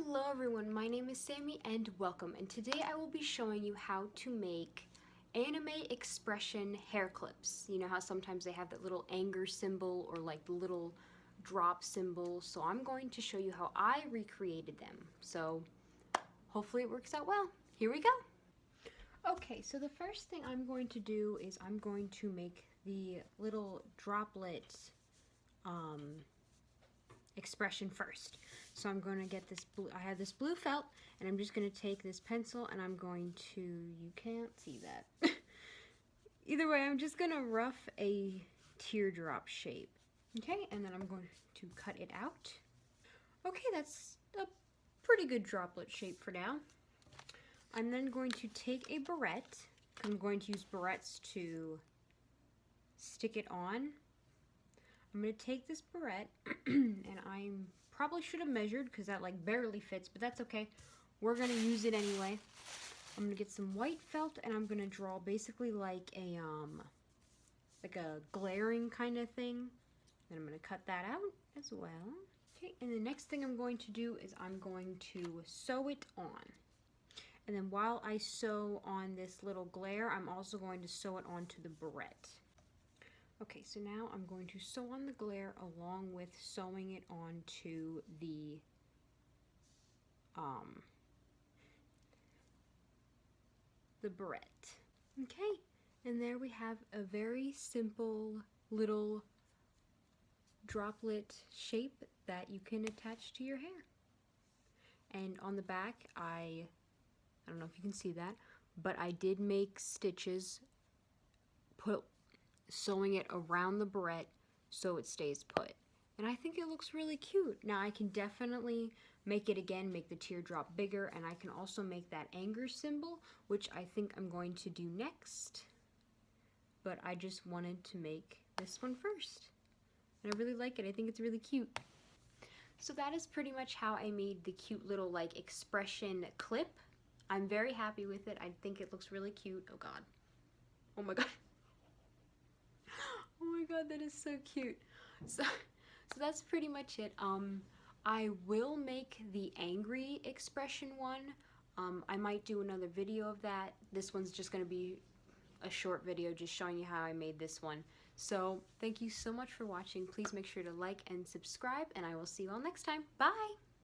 Hello everyone, my name is Sammy and welcome, and today I will be showing you how to make anime expression hair clips. You know how sometimes they have that little anger symbol or like the little drop symbol, so I'm going to show you how I recreated them. So hopefully it works out well. Here we go. Okay, so the first thing I'm going to do is I'm going to make the little droplet expression first. So I'm going to get this blue, I have this blue felt, and I'm just going to take this pencil and I'm going to, you can't see that. Either way, I'm just going to rough a teardrop shape. Okay, and then I'm going to cut it out. Okay, that's a pretty good droplet shape for now. I'm then going to take a barrette. I'm going to use barrettes to stick it on. I'm going to take this barrette and I probably should have measured because that like barely fits, but that's okay. We're going to use it anyway. I'm going to get some white felt and I'm going to draw basically like a glaring kind of thing. And I'm going to cut that out as well. Okay, and the next thing I'm going to do is I'm going to sew it on. And then while I sew on this little glare, I'm also going to sew it onto the barrette. Okay, so now I'm going to sew on the glare along with sewing it onto the barrette. Okay, and there we have a very simple little droplet shape that you can attach to your hair. And on the back, I don't know if you can see that, but I did make stitches, sewing it around the barrette so it stays put. And I think it looks really cute. Now I can definitely make it again, make the teardrop bigger, and I can also make that anger symbol, which I think I'm going to do next. But I just wanted to make this one first. And I really like it. I think it's really cute. So that is pretty much how I made the cute little like expression clip. I'm very happy with it. I think it looks really cute. Oh god. Oh my god. Oh my god, that is so cute. So that's pretty much it. I will make the angry expression one. I might do another video of that. This one's just going to be a short video just showing you how I made this one. So thank you so much for watching. Please make sure to like and subscribe, and I will see you all next time. Bye!